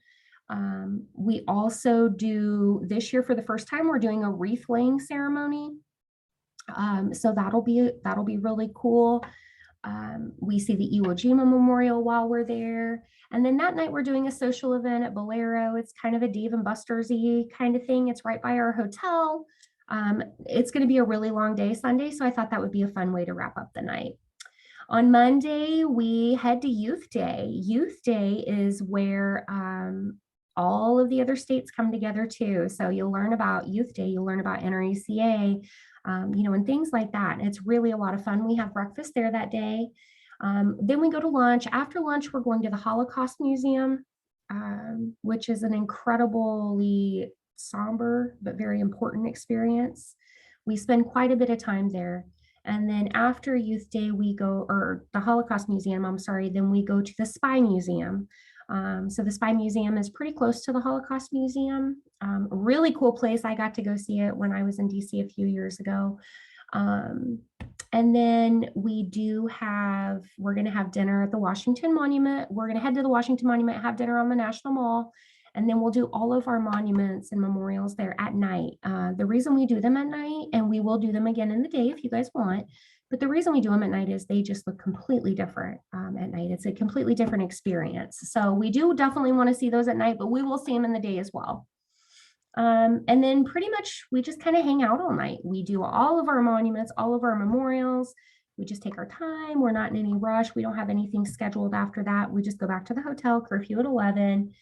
We also do, this year for the first time, we're doing a wreath laying ceremony. So that'll be really cool. We see the Iwo Jima Memorial while we're there. And then that night we're doing a social event at Bolero. It's kind of a Dave and Buster's-y kind of thing. It's right by our hotel. It's going to be a really long day Sunday, so I thought that would be a fun way to wrap up the night. On Monday, we head to Youth Day. Youth Day is where all of the other states come together too. So you'll learn about Youth Day, you'll learn about NRECA, and things like that. It's really a lot of fun. We have breakfast there that day. Then we go to lunch. After lunch, we're going to the Holocaust Museum, which is an incredibly somber but very important experience. We spend quite a bit of time there. And then after Youth Day, or the Holocaust Museum, I'm sorry, then we go to the Spy Museum. So the Spy Museum is pretty close to the Holocaust Museum. A really cool place. I got to go see it when I was in DC a few years ago. And then we're going to have dinner at the Washington Monument. We're going to head to the Washington Monument, have dinner on the National Mall, and then we'll do all of our monuments and memorials there at night. The reason we do them at night, and we will do them again in the day if you guys want, but the reason we do them at night is they just look completely different at night. It's a completely different experience. So we do definitely want to see those at night, but we will see them in the day as well. And then pretty much we just kind of hang out all night. We do all of our monuments, all of our memorials. We just take our time. We're not in any rush. We don't have anything scheduled after that. We just go back to the hotel, curfew at 11.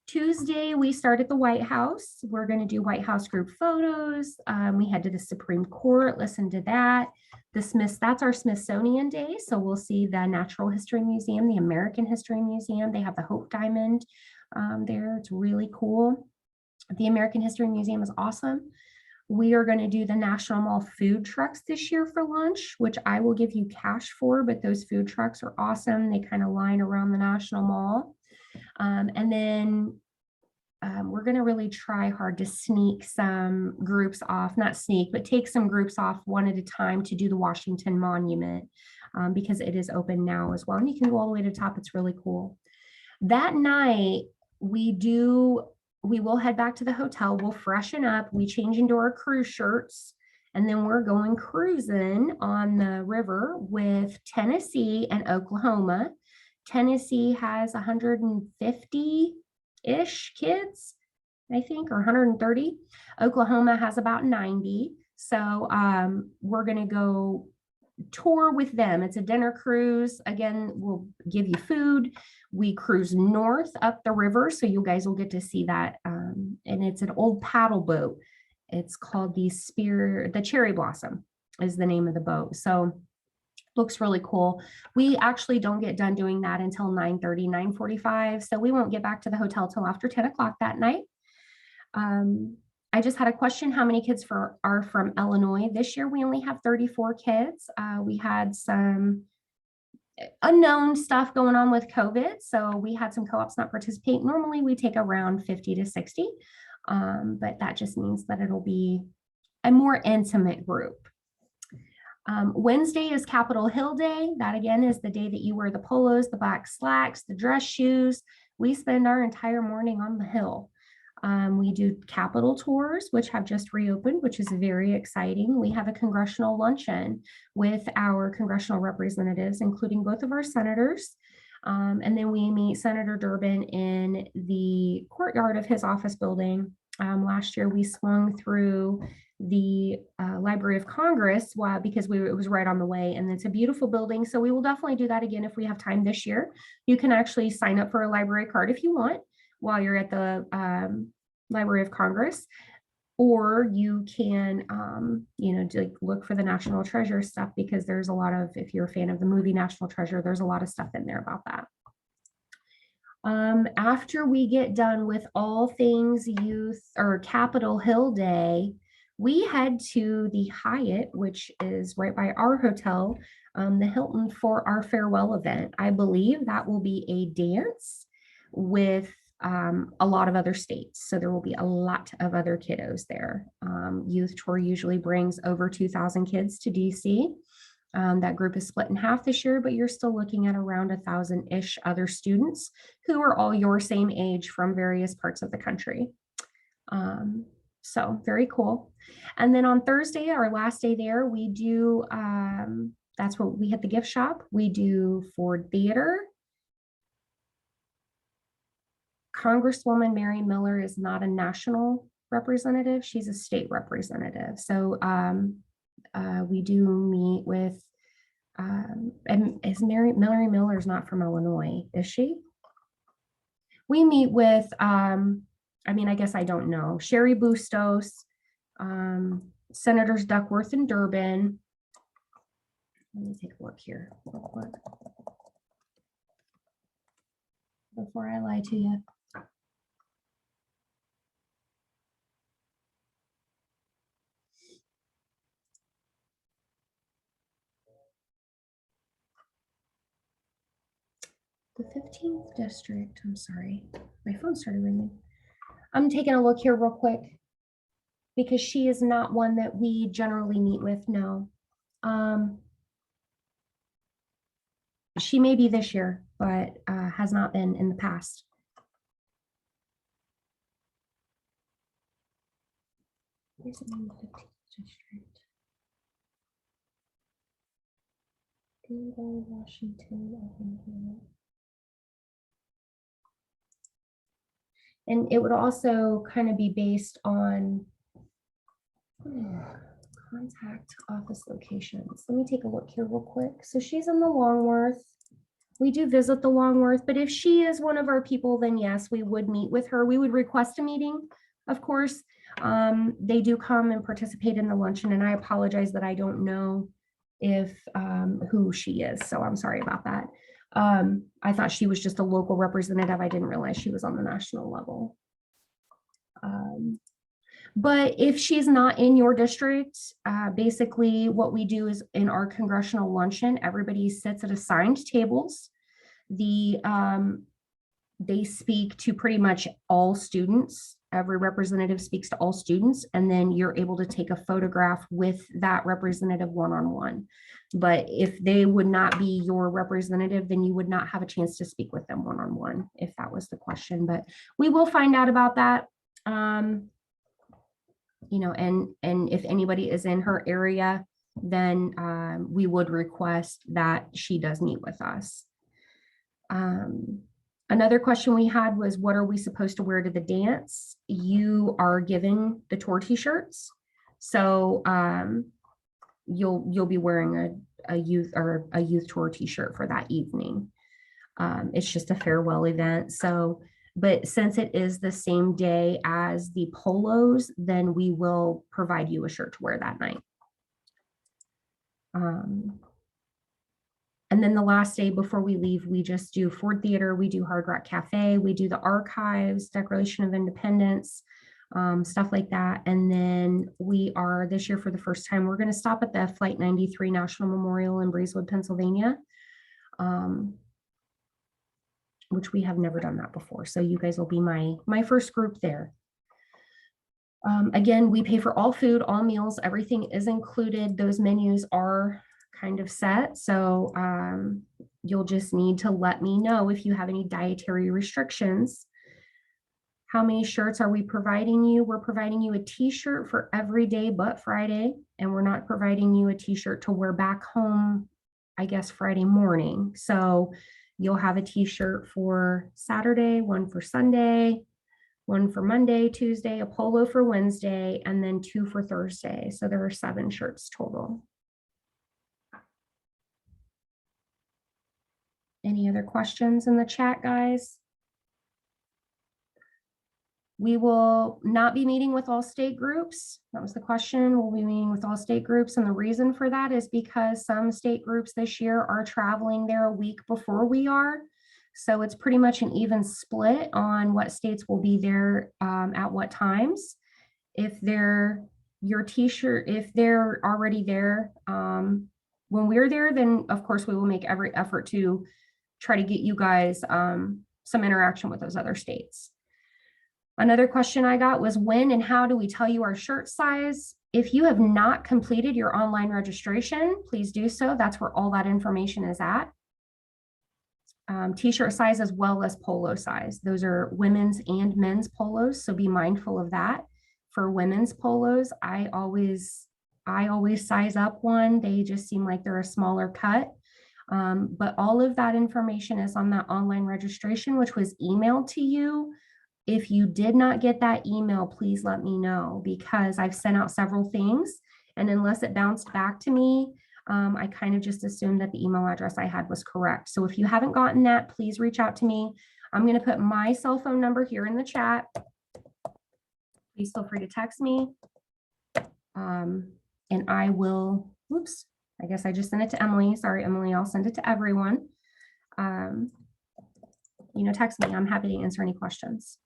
Tuesday, we start at the White House. We're going to do White House group photos. We head to the Supreme Court, listen to that. That's our Smithsonian Day. So we'll see the Natural History Museum, the American History Museum. They have the Hope Diamond there. It's really cool. The American History Museum is awesome. We are going to do the National Mall food trucks this year for lunch, which I will give you cash for, but those food trucks are awesome. They kind of line around the National Mall. And then we're going to really try hard to sneak some groups off, not sneak, but take some groups off one at a time to do the Washington Monument because it is open now as well. And you can go all the way to the top. It's really cool. That night, we will head back to the hotel. We'll freshen up. We change into our cruise shirts. And then we're going cruising on the river with Tennessee and Oklahoma. Tennessee has 150-ish kids, I think, or 130. Oklahoma has about 90. So we're going to go tour with them. It's a dinner cruise. Again, we'll give you food. We cruise north up the river, so you guys will get to see that. And it's an old paddle boat. It's called the Cherry Blossom is the name of the boat. So looks really cool. We actually don't get done doing that until 9:30, 9:45. So we won't get back to the hotel till after 10 o'clock that night. I just had a question. How many kids are from Illinois? This year, we only have 34 kids. We had some unknown stuff going on with COVID. So we had some co-ops not participate. Normally we take around 50 to 60, but that just means that it'll be a more intimate group. Wednesday is Capitol Hill Day. That again is the day that you wear the polos, the black slacks, the dress shoes. We spend our entire morning on the Hill. We do Capitol tours, which have just reopened, which is very exciting. We have a congressional luncheon with our congressional representatives, including both of our senators. And then we meet Senator Durbin in the courtyard of his office building. Last year, we swung through the Library of Congress because it was right on the way, and it's a beautiful building. So we will definitely do that again if we have time this year. You can actually sign up for a library card if you want while you're at the Library of Congress, or you can, look for the National Treasure stuff, because there's a lot of, if you're a fan of the movie National Treasure, there's a lot of stuff in there about that. After we get done with all things youth or Capitol Hill Day, we head to the Hyatt, which is right by our hotel, the Hilton, for our farewell event. I believe that will be a dance with a lot of other states. So there will be a lot of other kiddos there. Youth Tour usually brings over 2,000 kids to DC. That group is split in half this year, but you're still looking at around 1,000-ish other students who are all your same age from various parts of the country. So very cool. And then on Thursday, our last day there, we do, that's what we hit the gift shop. We do Ford Theater. Congresswoman Mary Miller is not a national representative. She's a state representative. So we do meet with, and is Mary Miller is not from Illinois, is she? We meet with, I guess I don't know, Sherry Bustos, Senators Duckworth and Durbin. Let me take a look here real quick before I lie to you. The 15th district, I'm sorry, my phone started ringing. I'm taking a look here real quick because she is not one that we generally meet with, no. She may be this year, but has not been in the past. Where's the name of the 15th district? Washington. And it would also kind of be based on contact office locations. Let me take a look here real quick. So she's in the Longworth. We do visit the Longworth, but if she is one of our people, then yes, we would meet with her. We would request a meeting, of course. They do come and participate in the luncheon, and I apologize that I don't know if who she is. So I'm sorry about that. I thought she was just a local representative. I didn't realize she was on the national level. But if she's not in your district, basically what we do is in our congressional luncheon, everybody sits at assigned tables. They speak to pretty much all students. Every representative speaks to all students, and then you're able to take a photograph with that representative one-on-one. But if they would not be your representative, then you would not have a chance to speak with them one-on-one, if that was the question. But we will find out about that. And if anybody is in her area, then we would request that she does meet with us. Another question we had was, what are we supposed to wear to the dance? You are given the tour t-shirts. So you'll be wearing a youth tour t-shirt for that evening. It's just a farewell event. So, but since it is the same day as the polos, then we will provide you a shirt to wear that night. And then the last day before we leave, we just do Ford Theater, we do Hard Rock Cafe, we do the archives, Declaration of Independence, stuff like that. And then we are, this year for the first time, we're going to stop at the Flight 93 National Memorial in Breezewood, Pennsylvania, which we have never done that before. So you guys will be my first group there. Again, we pay for all food, all meals, everything is included. Those menus are kind of set. So you'll just need to let me know if you have any dietary restrictions. How many shirts are we providing you? We're providing you a t-shirt for every day but Friday, and we're not providing you a t-shirt to wear back home, I guess, Friday morning. So You'll have a t-shirt for Saturday, one for Sunday, one for Monday, Tuesday, a polo for Wednesday, and then 2 for Thursday. So there are 7 shirts total. Any other questions in the chat, guys? We will not be meeting with all state groups. That was the question. We'll be meeting with all state groups. And the reason for that is because some state groups this year are traveling there a week before we are. So it's pretty much an even split on what states will be there at what times. If they're your t-shirt, if they're already there when we're there, then of course we will make every effort to try to get you guys some interaction with those other states. Another question I got was, when and how do we tell you our shirt size? If you have not completed your online registration, please do so. That's where all that information is at. T-shirt size as well as polo size. Those are women's and men's polos, so be mindful of that. For women's polos, I always size up one. They just seem like they're a smaller cut. But all of that information is on that online registration, which was emailed to you. If you did not get that email, please let me know, because I've sent out several things, and unless it bounced back to me, I kind of just assumed that the email address I had was correct. So if you haven't gotten that, please reach out to me. I'm going to put my cell phone number here in the chat. Please feel free to text me. And I will, oops, I guess I just sent it to Emily. Sorry, Emily, I'll send it to everyone. Text me. I'm happy to answer any questions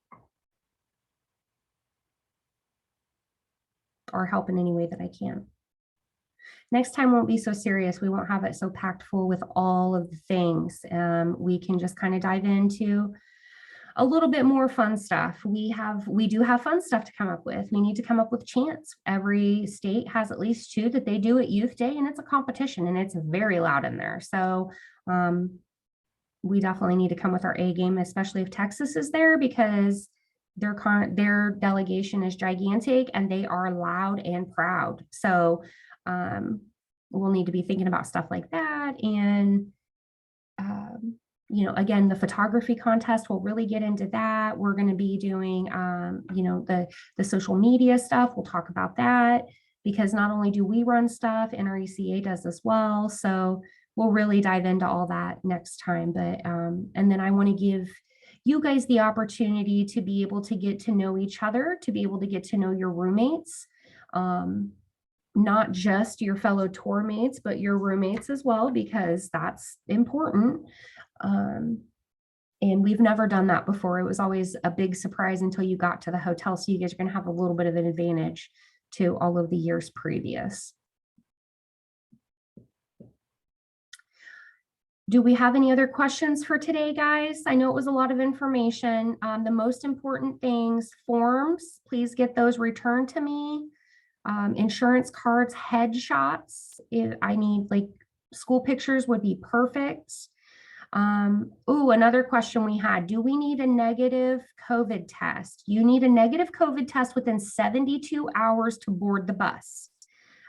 or help in any way that I can. Next time won't be so serious. We won't have it so packed full with all of the things. We can just kind of dive into a little bit more fun stuff. We do have fun stuff to come up with. We need to come up with chants. Every state has at least 2 that they do at Youth Day, and it's a competition, and it's very loud in there. So we definitely need to come with our A game, especially if Texas is there, because their delegation is gigantic and they are loud and proud. So we'll need to be thinking about stuff like that. And again, the photography contest, we'll really get into that. We're going to be doing the social media stuff. We'll talk about that, because not only do we run stuff, NRECA does as well. So we'll really dive into all that next time. But and then I want to give you guys the opportunity to be able to get to know each other, to be able to get to know your roommates, not just your fellow tour mates, but your roommates as well, because that's important. And we've never done that before. It was always a big surprise until you got to the hotel. So you guys are going to have a little bit of an advantage to all of the years previous. Do we have any other questions for today, guys? I know it was a lot of information. The most important things, forms, please get those returned to me. Insurance cards, headshots. I need, like, school pictures would be perfect. Another question we had, do we need a negative COVID test? You need a negative COVID test within 72 hours to board the bus.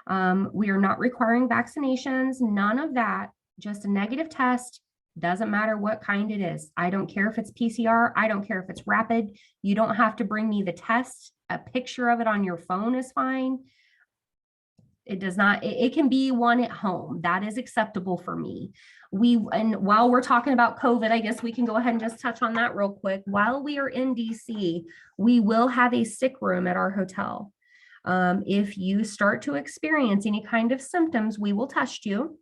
We are not requiring vaccinations, none of that. Just a negative test. Doesn't matter what kind it is. I don't care if it's PCR. I don't care if it's rapid. You don't have to bring me the test. A picture of it on your phone is fine. It does not, it can be one at home. That is acceptable for me. And while we're talking about COVID, I guess we can go ahead and just touch on that real quick. While we are in DC, we will have a sick room at our hotel. If you start to experience any kind of symptoms, we will test you.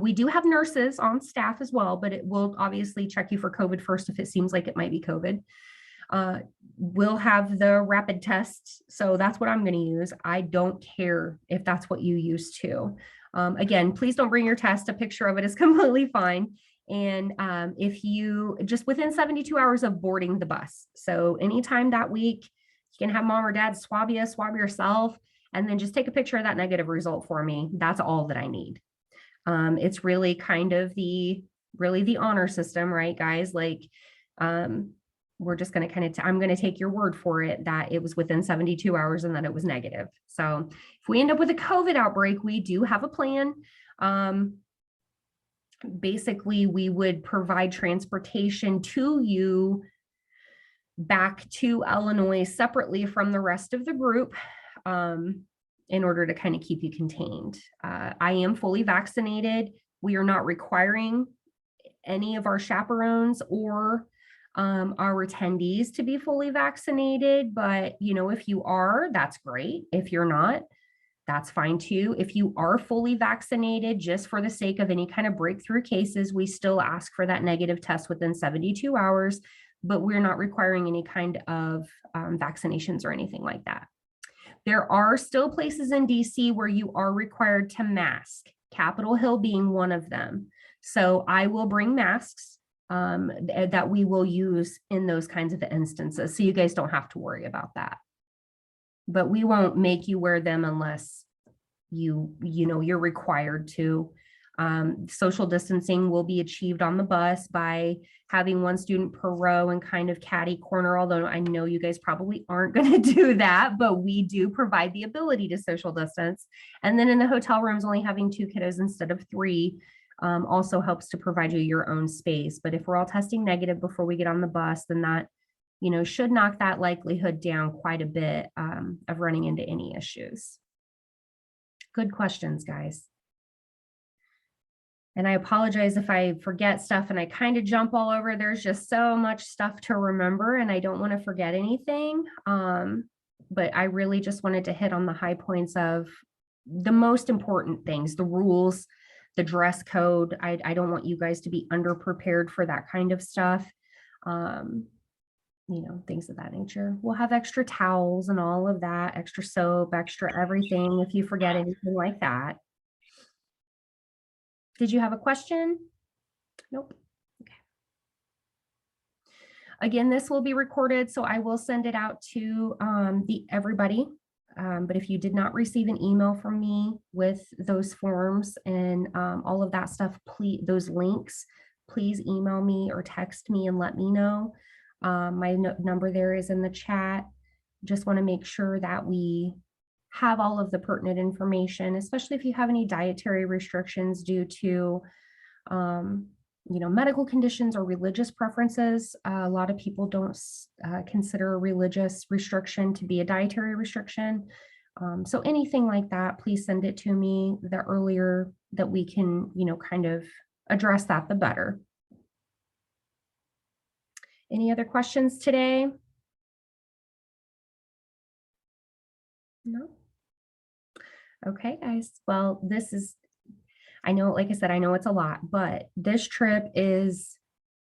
We do have nurses on staff as well, but it will obviously check you for COVID first if it seems like it might be COVID. We'll have the rapid test. So that's what I'm going to use. I don't care if that's what you use too. Again, please don't bring your test. A picture of it is completely fine. And if you just within 72 hours of boarding the bus. So anytime that week, you can have mom or dad swab you, swab yourself, and then just take a picture of that negative result for me. That's all that I need. It's really kind of the honor system, right, guys? Like, we're just going to I'm going to take your word for it that it was within 72 hours and that it was negative. So if we end up with a COVID outbreak, we do have a plan. basically we would provide transportation to you back to Illinois separately from the rest of the group, in order to kind of keep you contained. I am fully vaccinated. We are not requiring any of our chaperones or our attendees to be fully vaccinated, but if you are, that's great. If you're not, that's fine too. If you are fully vaccinated, just for the sake of any kind of breakthrough cases, we still ask for that negative test within 72 hours, but we're not requiring any kind of vaccinations or anything like that. There are still places in DC where you are required to mask, Capitol Hill being one of them. So I will bring masks that we will use in those kinds of instances. So you guys don't have to worry about that. But we won't make you wear them unless you're required to. Social distancing will be achieved on the bus by having one student per row and kind of catty corner, although I know you guys probably aren't going to do that, but we do provide the ability to social distance. And then in the hotel rooms, only having 2 kiddos instead of 3 also helps to provide you your own space. But if we're all testing negative before we get on the bus, then that should knock that likelihood down quite a bit of running into any issues. Good questions, guys. And I apologize if I forget stuff and I kind of jump all over. There's just so much stuff to remember and I don't want to forget anything. But I really just wanted to hit on the high points of the most important things, the rules, the dress code. I don't want you guys to be underprepared for that kind of stuff. Things of that nature. We'll have extra towels and all of that, extra soap, extra everything if you forget anything like that. Did you have a question? Nope. Okay. Again, this will be recorded, so I will send it out to everybody. But if you did not receive an email from me with those forms and all of that stuff, please, those links, please email me or text me and let me know. My number there is in the chat. Just want to make sure that we have all of the pertinent information, especially if you have any dietary restrictions due to, medical conditions or religious preferences. A lot of people don't consider a religious restriction to be a dietary restriction. So anything like that, please send it to me. The earlier that we can, kind of address that, the better. Any other questions today? No? Okay, guys. Well, I know, like I said, I know it's a lot, but this trip is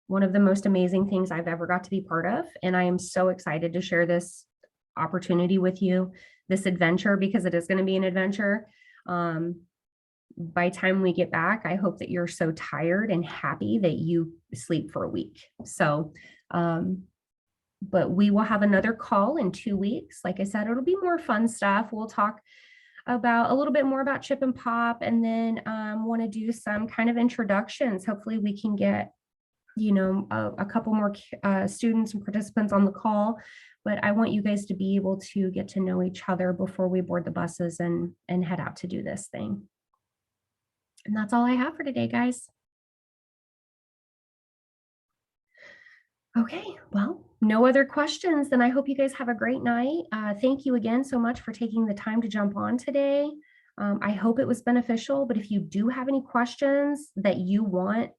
one of the most amazing things I've ever got to be part of. And I am so excited to share this opportunity with you, this adventure, because it is going to be an adventure. By the time we get back, I hope that you're so tired and happy that you sleep for a week. So, but we will have another call in 2 weeks. Like I said, it'll be more fun stuff. We'll talk about a little bit more about Chip and Pop, and then want to do some kind of introductions. Hopefully we can get, a couple more students and participants on the call, but I want you guys to be able to get to know each other before we board the buses and head out to do this thing. And that's all I have for today, guys. Okay, well, no other questions. Then I hope you guys have a great night. Thank you again so much for taking the time to jump on today. I hope it was beneficial, but if you do have any questions that you want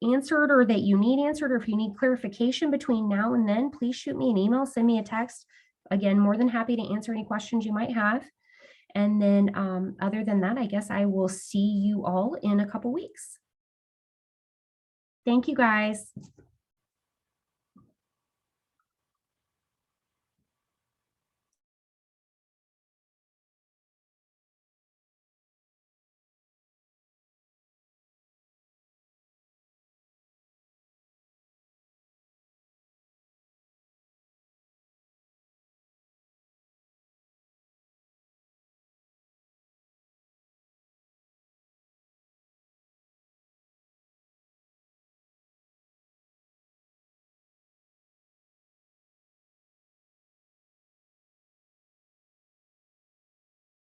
answered or that you need answered, or if you need clarification between now and then, please shoot me an email, send me a text. Again, more than happy to answer any questions you might have. And then other than that, I guess I will see you all in a couple weeks. Thank you, guys.